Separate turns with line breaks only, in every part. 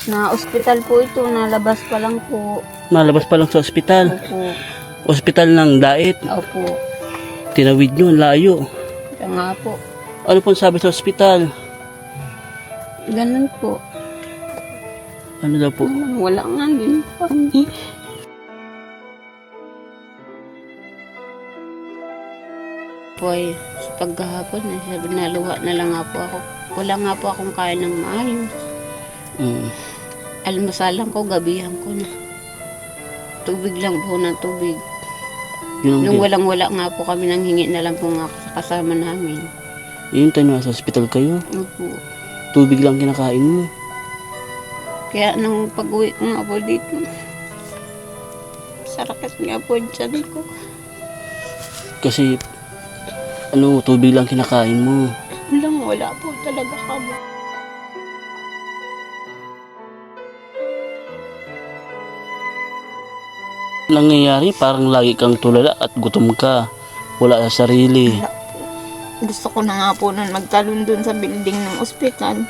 Na ospital po ito, nalabas pa lang po.
Nalabas pa lang sa ospital.
Opo.
Ospital ng Dait.
Opo.
Tinawid nyo, ang layo.
Kaya nga po.
Ano pong sabi sa ospital?
Ganun po.
Ano daw po?
Wala nga din. Boy, sa paghahapon, sabi naluha na lang nga po ako. Wala nga po akong kain ng maayos. Almasalan ko, gabihan ko na. Tubig lang po ng tubig. Nung walang-wala nga po kami nang hingi na lang po nga sa kasama namin.
Yung tayo sa ospital kayo?
Opo.
Tubig lang kinakain mo.
Kaya nung pag-uwi ko nga po dito, sarakat nga po ang tiyan ko.
Kasi, tubig lang kinakain mo.
Wala po talaga kami.
Nangyayari, parang lagi kang tulala at gutom ka. Wala sa sarili.
Wala po. Gusto ko na nga po nun magtalon dun sa building ng ospital.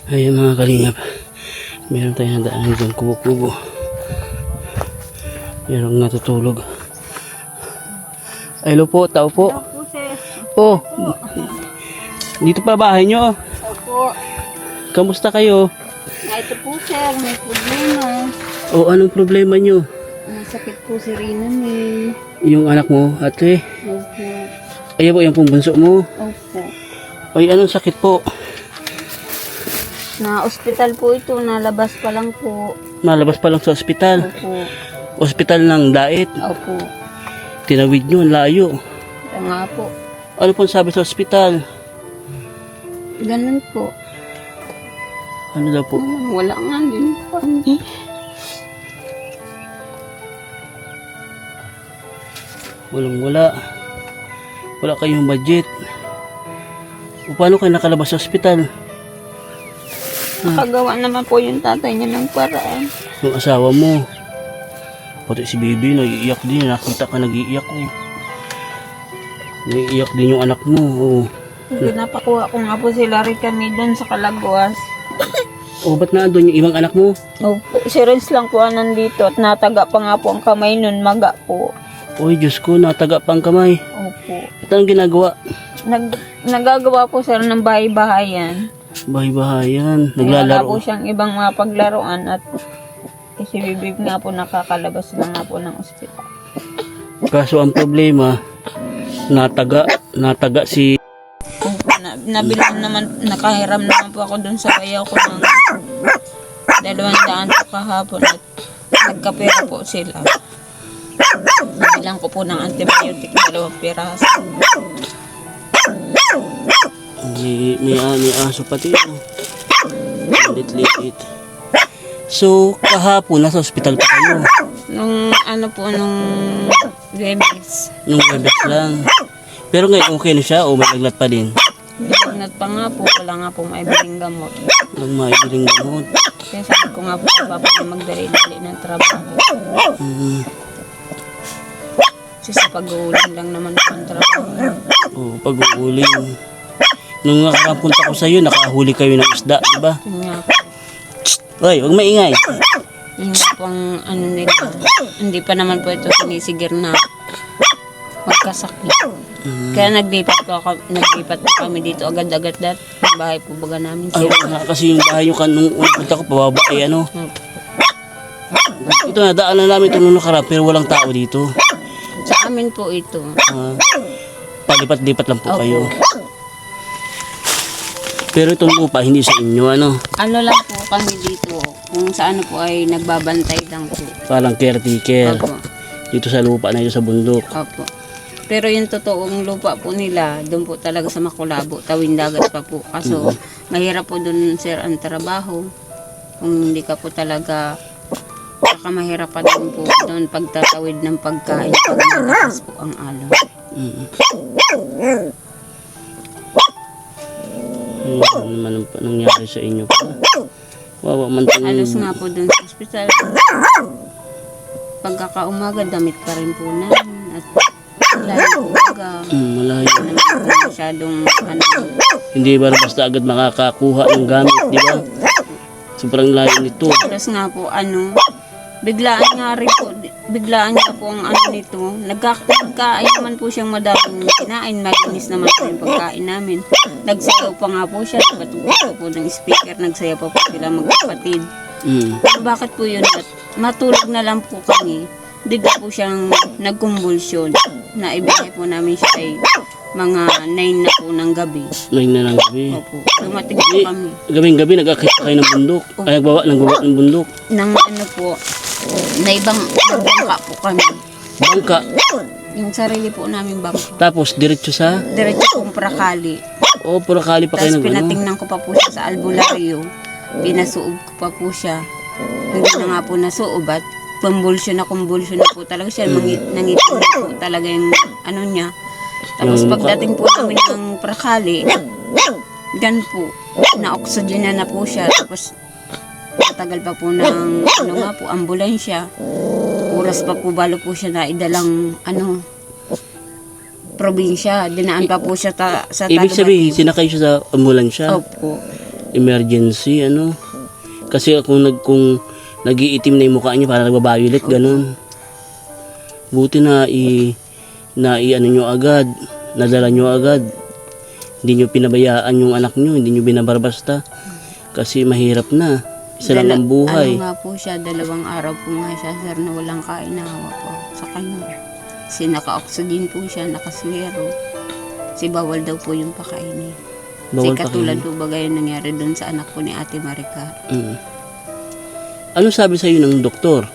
Ayun mga kalingap, meron tayong nadaanan dyan kubo-kubo. Merong natutulog. Ay, hello po, tao po.
Opo, sir.
Oh, dito pa bahay nyo.
Opo.
Kamusta kayo?
Ito po, sir. May problema.
O, anong problema nyo?
Masakit po si Rina May.
Yung anak mo, ate?
Opo.
Ayan po, yung pong bunso mo.
Opo.
Ay, anong sakit po?
Na ospital po ito, nalabas pa lang po.
Nalabas pa lang sa ospital.
Opo.
Ospital ng Dait.
Opo.
Tinawid nyo, ang layo.
Kaya nga po.
Ano pong sabi sa ospital?
Ganun po.
Ano daw po?
Wala nga din.
Wala. Wala kayong budget. O paano kayo nakalabas sa ospital?
Nakagawa naman po yung tatay niya ng paraan.
Yung asawa mo. Pati si Bibi, naiiyak din. Nakita ka nag-iiyak eh. Naiiyak din yung anak mo. Oh.
Pinapakuha ko nga po sila rin kami doon sa Calaguas.
Oh, ba't na doon yung ibang anak mo?
Opo. Si Renz lang po ang nandito at nataga pa nga po ang kamay nun, maga po.
Oy, Diyos ko, nataga pang kamay.
Opo.
At anong ginagawa?
Nagagawa po sir ng bahay-bahayan.
Bahay-bahayan.
Wala po
Naglalaro.
siyang ibang mga paglaruan at si Bibig nga po nakakalabas na nga po ng ospital.
Kaso ang problema, nataga si...
Nabilan naman, nakahiram naman po ako dun sa bayaw ko ng 200 po kahapon at nagkapera po sila. Nabilang ko po ng antibiotic 2 piraso.
May aso pati. Lit-lit. So, kahapon, nasa ospital pa kayo.
Nung Webes.
Nung Webes lang. Pero ngayon, okay na siya o may laglat pa din?
Bilagnat pa nga po, wala nga po maibiling gamot.
Walang maibiling gamot.
Kaya sabi ko nga po, papa na magdali-dali ng trabaho. Kasi sa pag-uuling lang naman po ang trabaho.
Oo, pag-uuling. Nung nakarapunta ko sa'yo, nakahuli kayo ng isda, di ba?
Yun nga po.
Hoy, huwag maingay.
Yun nga po ang nila. Hindi pa naman po ito sinisigir na magkasakit. Kaya naglipat po kami dito agad-agad dahil yung bahay po baga namin
Ay,
sila.
kasi yung bahay nyo nung unang punta ko, pababa ay ano. Ito na, daanan namin ito nung nakarap, pero walang tao dito.
Sa amin po ito.
Palipat-lipat lang po
Opo.
kayo. Pero itong lupa, hindi sa inyo, ano?
Ano lang po kami dito. Kung sa ano po ay nagbabantay lang po.
Parang caretaker.
Opo.
Dito sa lupa na ito sa bundok.
Opo. Pero yung totoong lupa po nila, doon po talaga sa Makulabo, Tawindagat pa po. Kaso mahirap po doon sir ang trabaho. Kung hindi ka po talaga, baka mahirap pa din po doon pagtatawid ng pagkain pag malakas po ang alon.
Ano naman ang nangyari sa inyo pa? Wawa man
Halos
tingin.
nga po dun sa ospital. Pagkakaumaga, damit pa rin po namin. At lahat po baga.
Malayo.
Naman po masyadong ano.
Hindi ba basta agad makakakuha ng gamit, di ba? Sobrang layo nito.
Halos nga po ano. Biglaan nga rin po. Biglaan nga po ang ano nito. Nagkain naman po siyang madaming kinain. Malinis naman po yung pagkain namin. Nagsayaw pa nga po siya. Nagpatugtog po ng speaker. Nagsayaw pa po sila magkapatid. Pero bakit po yun? At matulog na lang po kami. Bigla po siyang nagkumbulsyon. Naibigay po namin siya ay mga 9 na po ng gabi.
9 na ng gabi.
Opo. Dumating po kami.
Gabing-gabi nag-akit pa kayo ng bundok. Ay, nagbawa ng bundok.
Nang ano po, nagbangka po kami.
Bangka.
Yung sarili po namin bangka.
Tapos, diretso sa...
Diretso pong Prakali.
Oh, puro kali pa kayo
Tapos
ng ano.
pinatingnan ko pa po siya sa albularyo. Pinasuob ko pa po siya. Hindi na nga po nasuob at kumbulsyon na po talaga siya. Nangitin na po talaga yung ano niya. Tapos
Yung
pagdating po namin ng Prakali, gan po, na-oxygen na po siya. Tapos matagal pa po ng ano nga po, ambulansya. Oras pa po balo po siya na idalang ano, probinsya. Dinaan pa po siya sa
Ibig sabihin, sinakay siya sa ambulansya.
Opo.
Emergency, ano. Kasi kung nag-iitim na yung mukha niya, parang nagbabayulit, ganun. Buti na ano nyo agad, nadala nyo agad. Hindi nyo pinabayaan yung anak nyo, hindi nyo binabarbasta. Kasi mahirap na. Isa lang ang buhay.
Ano nga po siya, 2 araw po nga siya, sir, na walang kainawa po sa kanya. Kasi naka-oxygen po siya, nakaswero. Kasi bawal daw po yung pakainin.
Bawal
Kasi katulad
pakainin.
po bagay yung nangyari doon sa anak po ni Ate Maricar.
Ano sabi sa'yo ng doktor?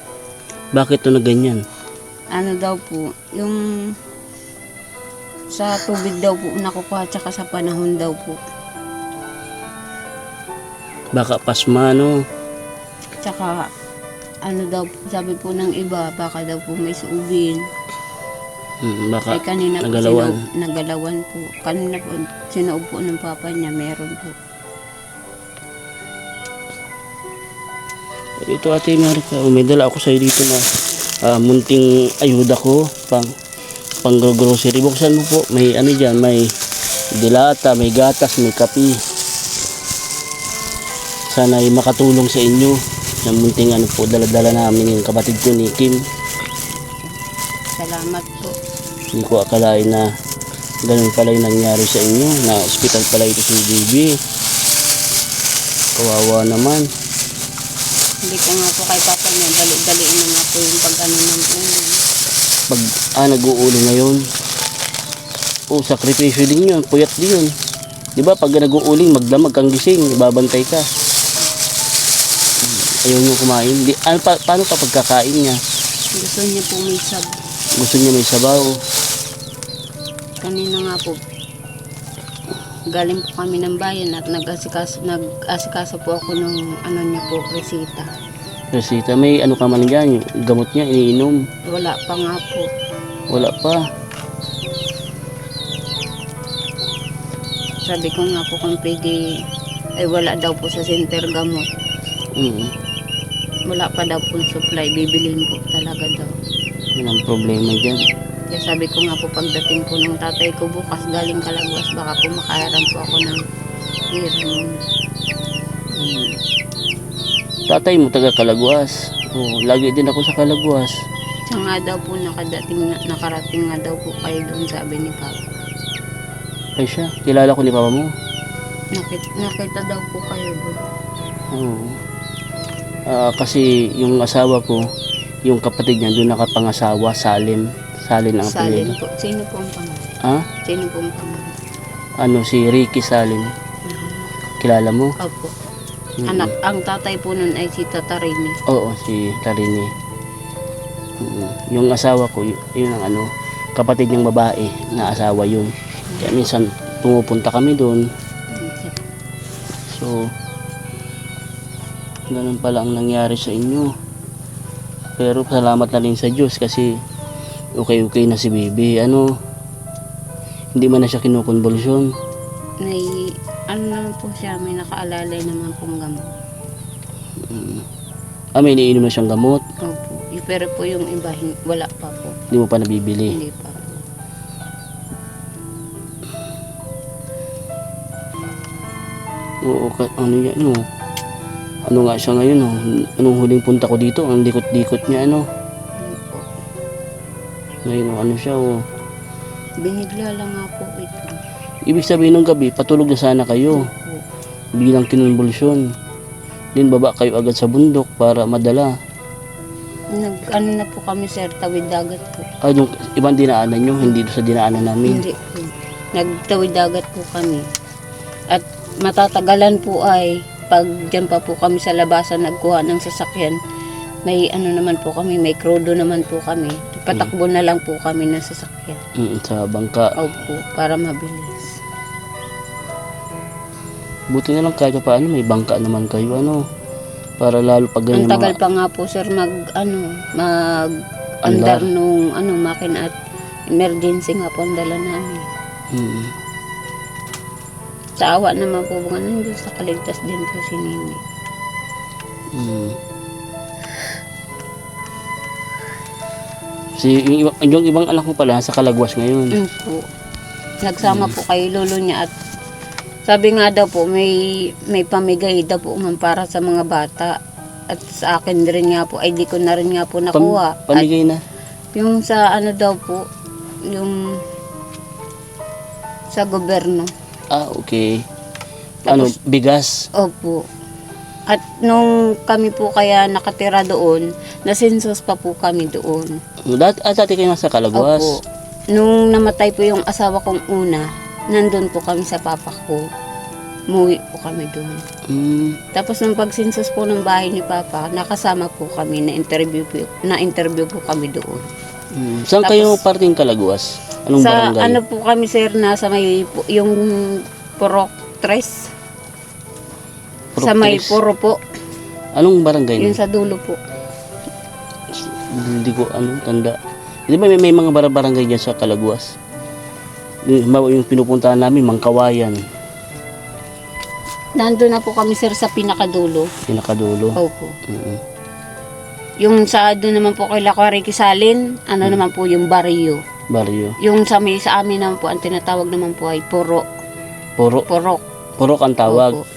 Bakit to na ganyan?
Ano daw po, yung sa tubig daw po nakukuha, tsaka sa panahon daw po.
Baka pasma, no?
Tsaka ano daw po, sabi po ng iba, baka daw po may suubin.
Baka
Ay kanina po
nagalawan.
nagalawan po. Kanina po sinuob po ng papa niya, meron po.
Ito Ate Marica, may dala ako sa'yo dito na munting ayuda ko pang grocery. Buksan mo po, may ano dyan, may dilata, may gatas, may kape. Sana ay makatulong sa inyo. Yung munting ano po, dala-dala namin yung kapatid ko ni Kim.
Salamat po.
Hindi ko akalain na ganun pala yung nangyari sa inyo, na ospital pala ito si Baby. Kawawa naman.
Hindi ko nga po kay papa niya, dali-daliin na nga po yung pag-ano ng ulo.
Pag nag-uuli ngayon, sakripisyo din yun, puyat din yun. Diba pag nag-uuling, magdamag kang gising, ibabantay ka. Ayaw nyo kumain. Paano kapag kakain niya?
Gusto niya po may sab.
Gusto niya may sabaw.
Kanina nga po, galing po kami ng bayan at nag-asikaso po ako nung ano niya po, resita.
Resita, may ano ka man dyan, yung gamot niya, iniinom.
Wala pa nga po.
Wala pa.
Sabi ko nga po kung pwede, ay wala daw po sa center gamot. Wala pa daw po supply, bibilin po talaga daw.
Yun ang problema dyan.
Kaya sabi ko nga po pagdating po ng tatay ko bukas galing Kalagwas, baka po makaharap po ako ng hiram.
Tatay mo taga Kalagwas. Lagi din ako sa Kalagwas.
Siya nga daw po nakarating nga daw po kayo doon, sabi ni Papa.
Ay siya, kilala ko ni Papa mo.
Nakita daw po kayo doon.
Oo. Kasi yung asawa ko, yung kapatid niya doon nakapangasawa, Salin ang
Salin
apelyido.
po. Sino po ang pangalan?
Ha?
Sino po ang pangalan?
Ano, si Ricky Salin. Kilala mo?
Opo. Anak, ang tatay po nun ay si Tatarini.
Oo, si Tarini. Yung asawa ko, yun ang ano, kapatid niyang babae na asawa yun. Kaya minsan pumupunta kami doon. So, ganun pala ang nangyari sa inyo. Pero salamat na rin sa Diyos kasi okay na si Baby. Hindi man na siya kinukonvulsyon.
ano naman po siya, may nakaalalay naman pong gamot.
May iniinom na siyang gamot.
Opo. Pero po yung iba, wala pa po.
Hindi mo pa nabibili.
Hindi pa po.
Oo, ano yan, no? Ano nga siya ngayon, no? Anong huling punta ko dito? Ang likot-likot niya, ano?
Hindi po.
Ngayon, ano siya, oh.
Binigla lang nga po ito.
Ibig sabihin ng gabi, patulog na sana kayo.
Opo.
Bilang kinonvulsyon. Din baba kayo agad sa bundok para madala.
Ano na po kami, sir, tawid dagat po.
Yung ibang dinaanan nyo, hindi doon sa dinaanan namin.
Hindi po. Nagtawid dagat po kami. At matatagalan po ay pag dyan pa po kami sa labasan nagkuha ng sasakyan, may ano naman po kami, may krodo naman po kami. Patakbo na lang po kami ng sasakyan.
Sa bangka.
Opo, para mabilis.
Buti na lang kahit paano may bangka naman kayo, ano? Para lalo pag
Ang
ganyan
tagal pa nga po, sir, andar nung makina at emergency nga po ang dala namin. Sa awa naman po mga nandun sa kaligtas din po si Nini.
Yung ibang anak mo pala sa Kalagwas ngayon.
Po. Nagsama po kay lolo niya at sabi nga daw po may pamigay daw po man para sa mga bata. At sa akin rin nga po ay di ko na rin nga po nakuha.
Pamigay na?
Yung sa ano daw po, yung sa gobyerno.
Okay. Ano, bigas?
Opo. At nung kami po kaya nakatira doon, nasensus pa po kami doon.
Dati kayo nasa Kalagwas?
Opo. Nung namatay po yung asawa kong una, nandun po kami sa papa ko. Umuwi po kami doon. Tapos nung pagsensus po ng bahay ni papa, nakasama po kami, na-interview po kami doon.
Saan
Tapos,
kayo parting Kalagwas? Anong
sa
barangay?
ano po kami, sir, nasa may, yung Purok 3.
Purok
Sa may
Tres.
Puro po.
Anong barangay?
Yun sa dulo po.
Hindi ko tanda. Di ba may mga barangay dyan sa Kalagwas? Yung pinupuntahan namin, Mangkawayan.
Nandun na po kami, sir, sa pinakadulo.
Pinakadulo.
Opo. Yung sa doon naman po kay Lakwari Kisalin, naman po yung Barrio.
Barrio.
Yung sa amin naman po, ang tinatawag naman po ay Purok.
Purok ang tawag.
Opo.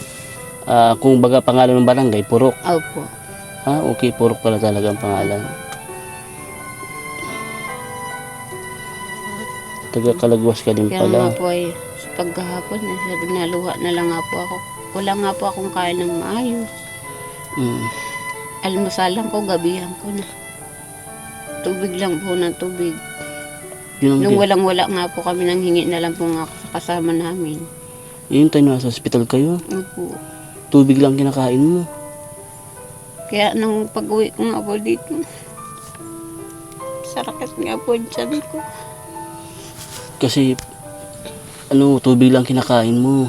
Kung baga pangalan ng barangay, Purok.
Opo.
Okay, Purok pala talaga ang pangalan. Taga Kalagwas ka din
Kaya
pala.
nga po ay sa paghahapon, sabi naluha na lang nga po ako. Wala nga po akong kaya ng maayos. Almusalan ko, gabihan ko na. Tubig lang po ng tubig. Nung walang-wala nga po kami nang hingi na lang po nga sa kasama namin.
Yun tayo nasa hospital kayo.
Opo.
Tubig lang kinakain mo.
Kaya nung pag-uwi ko nga po dito, sarakat nga po sabi ko.
Kasi, tubig lang kinakain mo.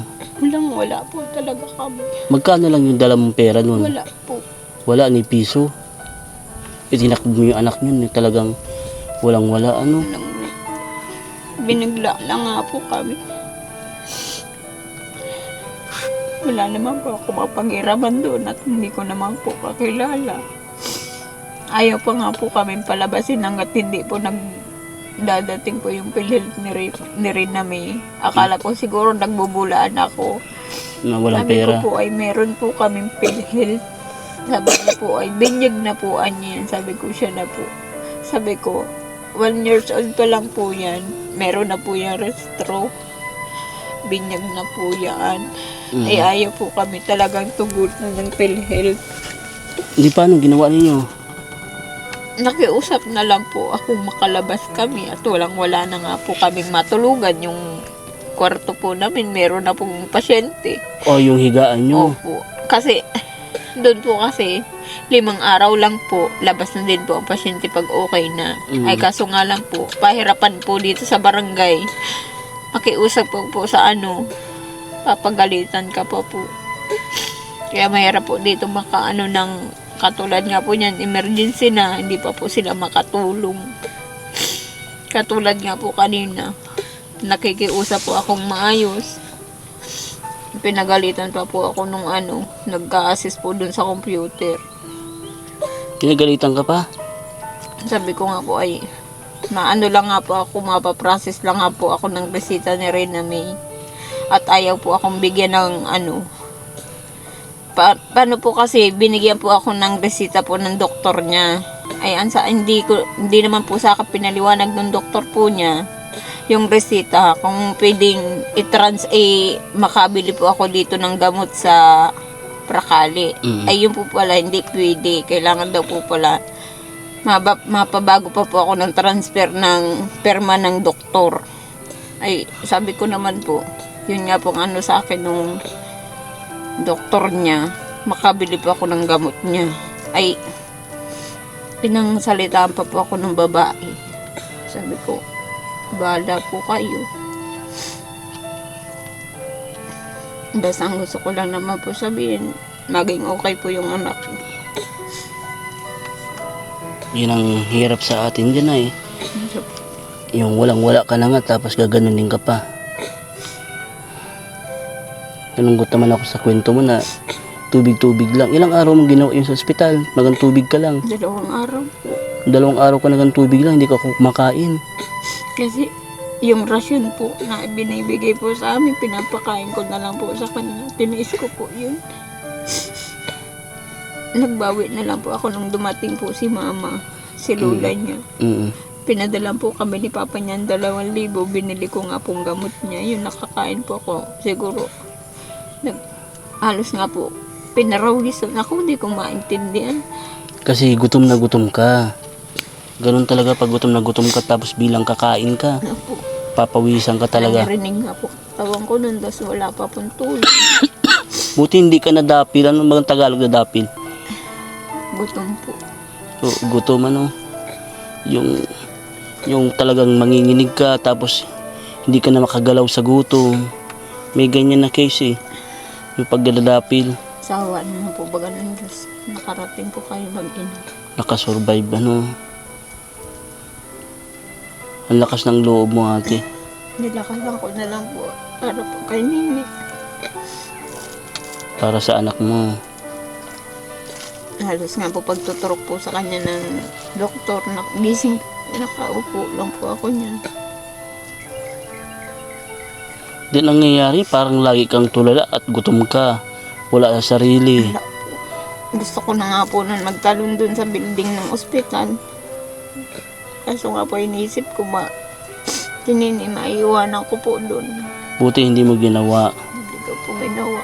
Wala po talaga kami.
Magkano lang yung dala mong pera nun?
Wala po.
Wala, ni piso. Tinakbo mo yung anak nyo, talagang walang-wala,
Binigla lang nga po kami. Wala naman po ako mapangiraman doon at hindi ko naman po kakilala. Ayaw pa nga po kami palabasin hanggat hindi po nagdadating po yung PhilHealth ni Rina May. Akala ko siguro nagbubulaan ako.
Na walang
Sabi
pera.
ko po ay meron po kaming PhilHealth. Sabi ko po ay binyag na po yan. Sabi ko siya na po. Sabi ko 1 years old pa lang po yan. Meron na po yung restro. Binyag na po yan. Ay ayaw po kami talagang tugunan ng PhilHealth.
Hindi pa, anong ginawa ninyo?
Nakiusap na lang po akong makalabas kami at wala na nga po kaming matulugan. Yung kwarto po namin, meron na pong pasyente.
Yung higaan nyo?
Opo. Kasi, doon po kasi, 5 araw lang po, labas na din po ang pasyente pag okay na. Ay kaso nga lang po, pahirapan po dito sa barangay. Makiusap po sa papagalitan ka pa po. Kaya mahirap po dito ng katulad nga po niyan, emergency na, hindi pa po sila makatulong. Katulad nga po kanina, nakikiusap po akong maayos.
pinagalitan pa po ako nung nagka-assist po dun sa computer.
Pinagalitan ka pa?
Sabi ko nga po ay, lang nga po ako, mapaprocess lang nga po ako ng resita ni Reyna May. At ayaw po akong bigyan ng paano po kasi binigyan po ako ng resita po ng doktor niya. Ay hindi naman po sa akin pinaliwanag ng doktor po niya yung resita kung pwedeng makabili po ako dito ng gamot sa Prakali. Ay yun po pala hindi pwede, kailangan daw po pala mapabago pa po ako ng transfer ng perma ng doktor. Ay sabi ko naman po, yun nga po sa akin nung doktor niya, makabili pa ako ng gamot niya. Ay pinangsalitaan pa po ako ng babae. Sabi ko, bahala po kayo. Basta ang gusto ko lang naman po sabihin, maging okay po yung anak ko.
Yun ang hirap sa atin dyan ay. Yung walang-wala ka na nga tapos gaganunin ka pa. Nalungkot naman ako sa kwento mo na tubig-tubig lang. Ilang araw mong ginawa yun sa ospital? Nagang tubig ka lang.
2 araw po.
2 araw ka nagang tubig lang, hindi ka kumakain.
Kasi yung rasyon po na binibigay po sa amin, pinapakain ko na lang po sa kanya. Tiniis ko po yun. Nagbawi na lang po ako nung dumating po si mama, si lula niya. Pinadala po kami ni papa niya 2,000. Binili ko nga pong gamot niya. Yun, nakakain po ako. Siguro, halos nga po, pinarawisan ako. Hindi ko maintindihan.
Kasi gutom na gutom ka. Ganun talaga pag gutom na gutom ka tapos bilang kakain ka.
Opo.
Papawisan ka talaga.
Narinig nga po. Tawang ko nun, tas wala pa pong tulog.
Buti hindi ka nadapil. Ano bang Tagalog na dapil?
Gutom po.
O, gutom yung talagang manginginig ka tapos hindi ka na makagalaw sa gutom. May ganyan na case eh. Yung pagdadapil.
Sawa naman po ba ganun, Diyos? Nakarating po kayo mag-ina.
Nakasurvive Ang lakas ng loob mo, ate.
Nilakasan ko na lang po para po kay Nini.
Para sa anak mo.
Halos nga po pagtuturok po sa kanya ng doktor, gising, nakaupo lang po ako niyan.
Di nangyayari, parang lagi kang tulala at gutom ka. Wala sa sarili.
Wala po. Gusto ko na nga po nun magtalon dun sa building ng ospital. Kaso nga po iniisip ko maiiwanan ko po dun.
Buti hindi mo ginawa.
Hindi ko po ginawa.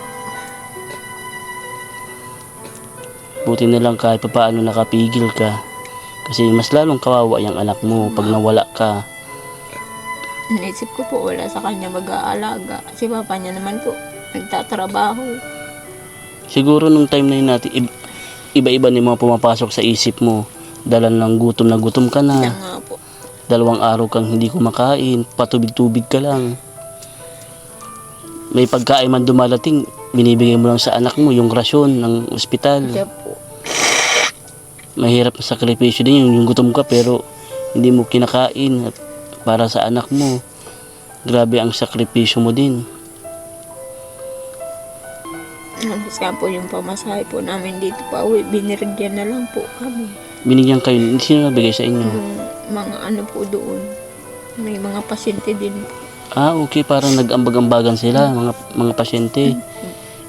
Buti na lang kahit paano nakapigil ka. Kasi mas lalong kawawa yung anak mo pag nawala ka.
Iniisip ko po wala sa kanya mag-aalaga. Si papa niya naman po nagtatrabaho.
Siguro nung time na yun natin, iba-iba na yung mga pumapasok sa isip mo. Dala ng gutom na gutom ka
Kaya
na.
nga po.
2 araw kang hindi kumakain. Patubig-tubig ka lang. May pagkain man dumalating, binibigay mo lang sa anak mo yung rasyon ng ospital.
Kaya po.
Mahirap na sakripisyo din yung gutom ka pero hindi mo kinakain at para sa anak mo. Grabe ang sakripisyo mo din.
Halos nga po yung pamasahe po namin dito pa uwi, binirigyan na lang po kami.
Binigyan kayo, sino nabigay sa inyo?
Yung mga po doon, may mga pasyente din po.
Ah, okay, parang nag-ambag-ambagan sila, mga pasyente.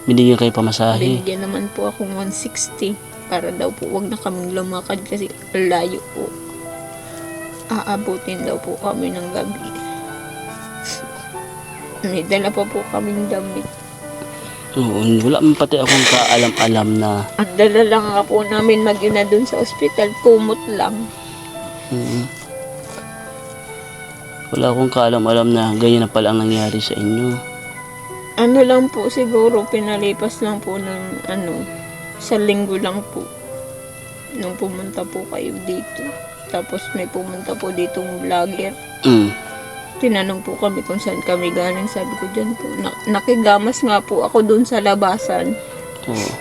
Binigyan kayo pamasahe.
Binigyan naman po akong 160 para daw po wag na kaming lumakad kasi layo po. Aabutin daw po kami ng gabi. May dala pa po kaming damit.
Oo, wala man pati akong kaalam-alam na
Ang dala lang nga po namin mag-ina dun sa ospital, kumot lang.
wala akong kaalam-alam na ganyan na pala ang nangyari sa inyo.
Ano lang po siguro, pinalipas lang po ng sa linggo lang po. Nung pumunta po kayo dito. Tapos may pumunta po ditong vlogger. Tinanong po kami kung saan kami galing. Sabi ko dyan po, nakigamas nga po ako dun sa labasan.
Oo.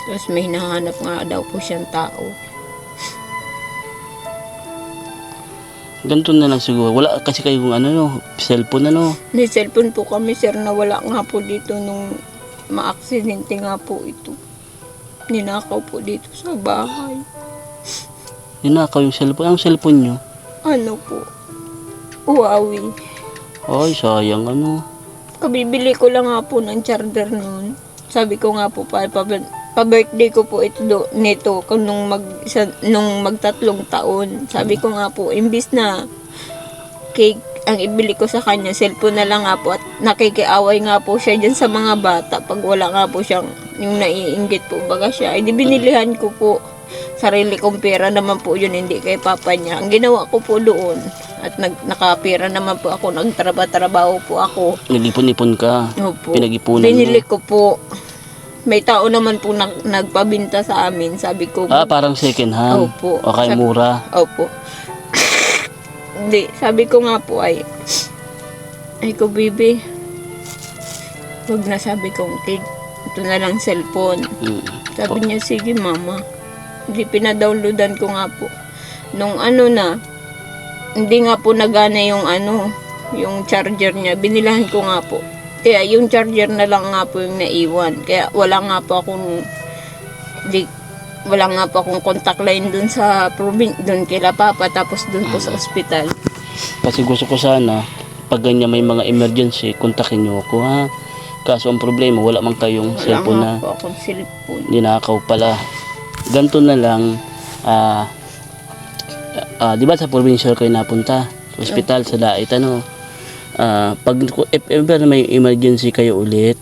Tapos may hinahanap nga daw po siyang tao.
Ganito na lang siguro. Wala kasi kayong ano, no, cellphone ano.
May cellphone po kami, sir, na wala nga po dito nung maaksidente nga po ito. Ninakaw po dito sa bahay.
Ninakaw yung cellphone. Ang cellphone nyo?
Ano po? Huawei.
Ay, sayang ano.
Kabibili ko lang nga po ng charger noon. Sabi ko nga po, pa-birthday ko po nito kung nung magtatlong taon. Sabi ko nga po, imbis na cake ang ibili ko sa kanya, cellphone na lang nga po, at nakikiaway nga po siya dyan sa mga bata pag wala nga po siyang yung naiinggit po baga siya. Ay di binilihan ko po, sarili kong pera naman po yun, hindi kay papa niya. Ang ginawa ko po doon, at nakapira naman po ako, nagtrabaho po ako.
Nag-ipon-ipon ka.
Opo.
Pinag-ipunan
Binili
mo.
ko po. May tao naman po nagpabinta sa amin. Sabi ko,
Parang second hand.
Opo.
O kaya mura.
Opo. Hindi, sabi ko nga po ay ko, baby, wag na, sabi ko, okay, ito na lang cellphone. Sabi niya, sige mama. Hindi, pinadownloadan ko nga po. Nung hindi nga po nagana yung charger niya, binilahan ko nga po. Kaya yung charger na lang nga po yung naiwan. Kaya wala nga po akong contact line dun sa dun kila papa, tapos dun po sa ospital.
Kasi gusto ko sana, pag ganyan may mga emergency, kontakin nyo ako ha. Kaso ang problema, wala man kayong cellphone
Wala
na
nga po akong cellphone.
ninakaw pala. Ganto na lang, di ba sa provincial kayo napunta? Sa ospital, sa Dait, ano? Pag if ever may emergency kayo ulit,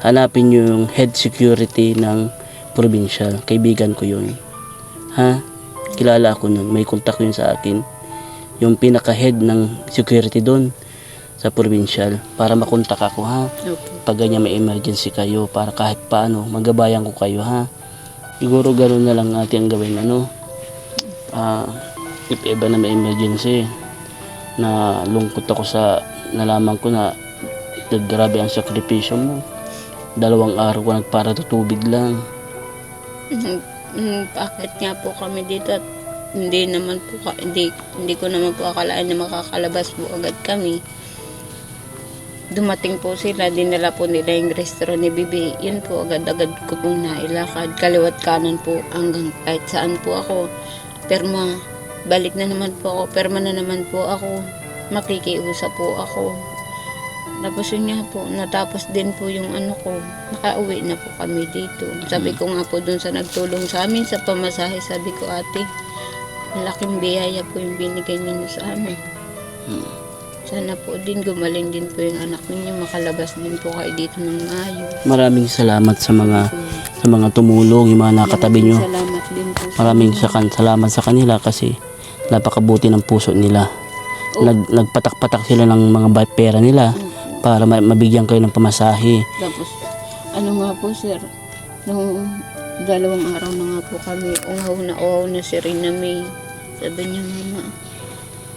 hanapin nyo yung head security ng provincial. Kaibigan ko yun. Ha? Kilala ako nun. May contact yun sa akin. Yung pinaka-head ng security doon sa provincial. Para makontak ako, ha?
Okay.
Pag ganyan may emergency kayo, para kahit paano, magabayan ko kayo, ha? Siguro gano'n na lang natin ang gawin, ano? If ever na may emergency, na lungkot ako sa nalaman ko na grabe ang sakripisyo mo. 2 araw ko nagpara to tubig lang.
Bakit nga po kami dito at hindi ko naman po akalaan na makakalabas po agad kami. Dumating po sila, dinala po nila yung restaurant ni Bibi. Yun po, agad-agad ko pong nailakad. Kaliwat kanan po hanggang kahit saan po ako. Perma, balik na naman po ako. Perma na naman po ako. Makikiusap po ako. Tapos yun nga po, natapos din po yung ko. Nakauwi na po kami dito. Sabi ko nga po dun sa nagtulong sa amin sa pamasahe, sabi ko, ate, malaking biyaya po yung binigay ninyo sa amin. Sana po din gumaling din po yung anak ninyo, makalabas din po kayo dito ng maayos.
Maraming salamat sa mga tumulong, yung mga nakatabi nyo.
Salamat din po.
Maraming salamat sa kanila kasi napakabuti ng puso nila. Nagpatak-patak sila ng mga pera nila para mabigyan kayo ng pamasahe.
Tapos, nga po sir, nung 2 araw na nga po kami, uhaw na si Rina May. Sabi niya, mama,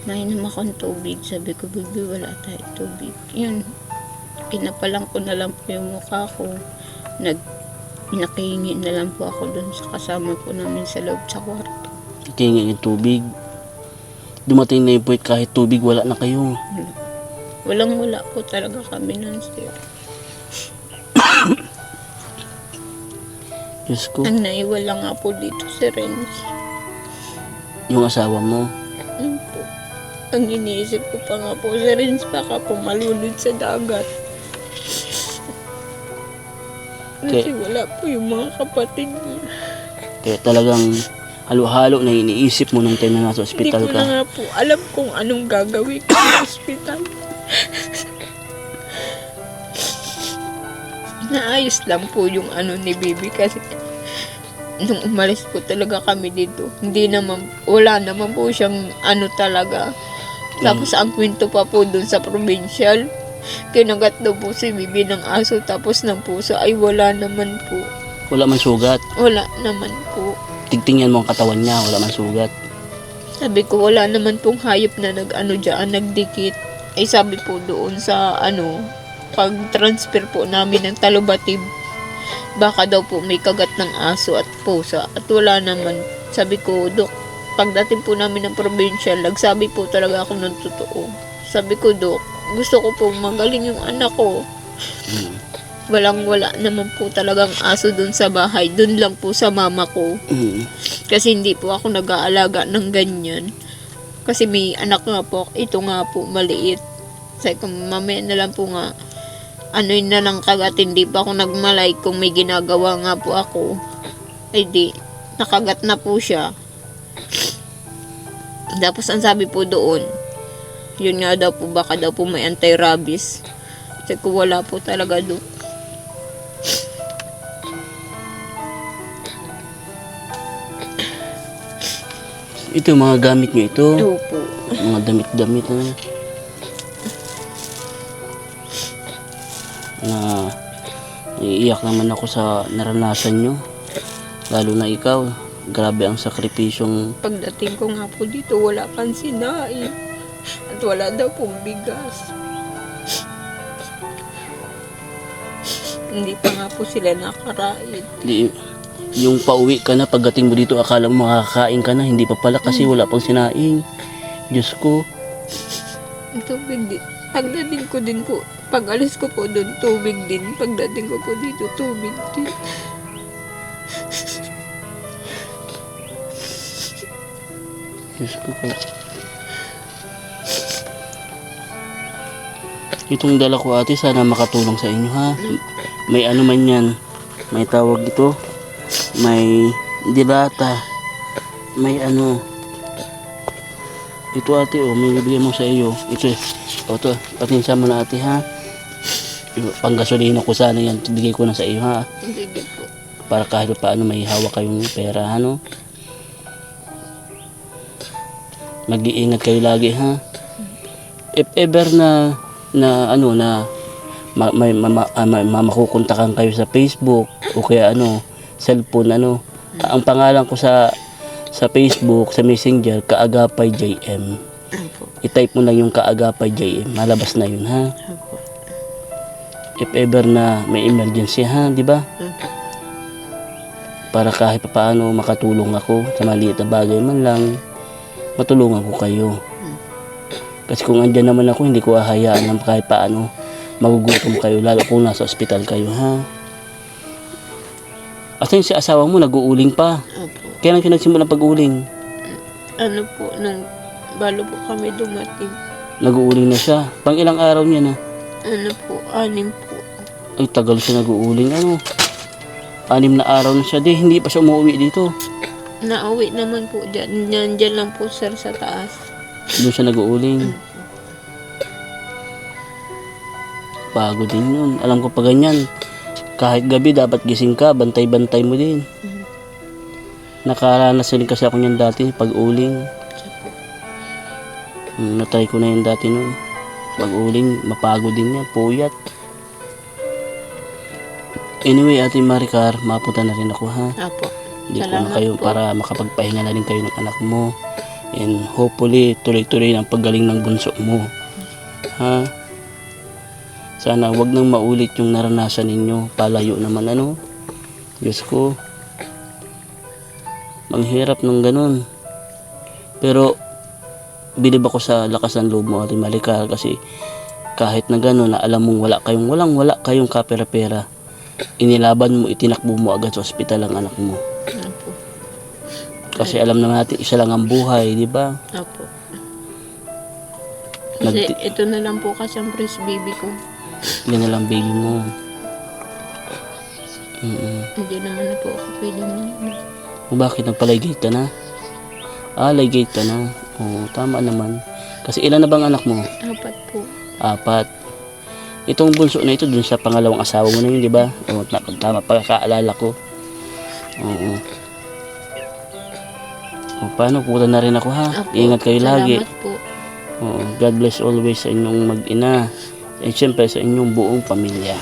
mainam akong tubig. Sabi ko, baby, wala tayo tubig. Yun, kinapalang ko na lang po yung mukha ko. Nakihingi na lang po ako dun sa kasama po namin sa loob sa kwarto.
Tingin yung tubig. Dumating na yung point kahit tubig wala na kayo.
Walang-wala po talaga kami nun, sir.
Diyos ko.
Ang naiwala nga po dito si Renz.
Yung asawa mo.
Ano po? Ang iniisip ko pa nga po si Renz, baka po malulod sa dagat. Kasi wala po yung mga kapatid niya.
Kaya talagang halo-halo na iniisip mo nung time na nasa
Hindi
ospital
ko
ka.
na nga po alam kung anong gagawin ko sa ospital. Naayos lang po yung ni Bibi kasi nung umalis po talaga kami dito, wala naman po siyang talaga. Tapos ang kwento pa po dun sa provincial, kinagat daw po si Bibi ng aso tapos ng puso ay wala naman po.
Wala man sugat.
Wala naman po.
Tigtingnan mo ang katawan niya, wala man sugat.
Sabi ko wala naman pong hayop na nagdikit. Ay sabi po doon sa pag-transfer po namin ng Talubatib, baka daw po may kagat ng aso at pusa at wala naman. Sabi ko, Dok, pagdating po namin ng probinsya, nagsabi po talaga ako ng totoo. Sabi ko, Dok, gusto ko po magaling yung anak ko. Walang-wala naman po talagang aso dun sa bahay. Dun lang po sa mama ko. Kasi hindi po ako nag-aalaga ng ganyan. Kasi may anak nga po. Ito nga po, maliit. Sabi ko, mamaya na lang po nga. Ano yun na lang kagat. Hindi pa ako nagmalay kung may ginagawa nga po ako. Ay di, nakagat na po siya. Tapos ang sabi po doon, yun nga daw po, baka daw po may anti-rabies. Sabi ko, wala po talaga doon.
Ito yung mga gamit nyo ito.
Ito po.
Mga damit-damit na naiiyak naman ako sa naranasan nyo. Lalo na ikaw. Grabe ang sakripisyong
Pagdating ko nga po dito, wala pang sinain. At wala daw pong bigas. Hindi pa nga po sila nakarain.
yung pauwi ka na, pagdating mo dito akala mo makakain ka na, hindi pa pala kasi wala pang sinaing. Diyos ko.
Tubig din. Pagdating ko din po, pag alis ko po doon, tubig din. Pagdating ko po dito, tubig din.
Diyos ko po. Itong dala ko ate, sana makatulong sa inyo ha. May ano man yan. May tawag ito. May dilata. May ano. Ito ate oh, may bibigay mo sa iyo. Ito o to, patinsa mo na ate ha. Panggasolina ko sana yan. Bigay ko na sa iyo ha.
Sige po.
Para kahit paano may hawak kayong pera ano. Mag-iingat kayo lagi ha. If ever na ano na makukontakan kayo sa Facebook o kaya ano cellphone ano, ang pangalan ko sa Facebook, sa Messenger, Kaagapay JM. I-type mo lang yung Kaagapay JM, malabas na yun ha. If ever na may emergency ha, di ba? Para kahit paano makatulong ako sa maliit na bagay man lang, matulungan ko kayo. Kasi kung andyan naman ako, hindi ko ahayaan na kahit paano magugutom kayo, lalo kung nasa ospital kayo ha. Asan si asawa mo, nag-uuling pa?
Opo.
Kailan siya nagsimulang pag-uuling?
Ano po, nung balo po kami dumating.
Nag-uuling na siya. Pang ilang araw niya na?
Ano po, 6 po.
Ay, tagal siya nag-uuling. Ano? 6 na araw na siya. Di, hindi pa siya umuwi dito.
Nauwi naman po dyan. Nandyan lang po sir sa taas.
Doon siya nag-uuling. Bago din yun. Alam ko pa ganyan. Kahit gabi, dapat gising ka. Bantay-bantay mo din. Nakaranas din kasi ako niyan dati. Pag-uling. Natry ko na yun dati noon. Pag-uling, mapagod din yan. Puyat. Anyway, Ate Maricar, mapunta na rin ako ha.
Apo.
Hindi ko na
Salamat
kayo
po.
para makapagpahinga na rin kayo ng anak mo. And hopefully, tuloy-tuloy ang paggaling ng bunso mo. Ha? Sana wag nang maulit yung naranasan ninyo. Palayo naman ano. Diyos ko. Manghirap ng ganun. Pero, bilib ako sa lakas ng loob mo, Ate Maricar. Kasi kahit na ganun, na alam mong wala kayong kapera-pera, inilaban mo, itinakbo mo agad sa ospital ang anak mo.
Apo.
Kasi alam naman natin, isa lang ang buhay, di ba?
Apo. Kasi ito na lang po kasi ang breast baby ko.
Yan na lang baby mo.
Hindi naman na po ako pwede mo.
Bakit nagpa-ligate ka na? Ligate ka na. Oo, tama naman. Kasi ilan na bang anak mo?
4 po.
4. Itong bunso na ito dun sa pangalawang asawa mo na yun, di ba? Oo, tama, pagkakaalala ko. Oo. O, paano? Pupunta na rin ako ha.
Apo.
Ingat kayo lagi.
Salamat po.
Oo, God bless always sa inyong mag-ina. And syempre sa inyong buong pamilya.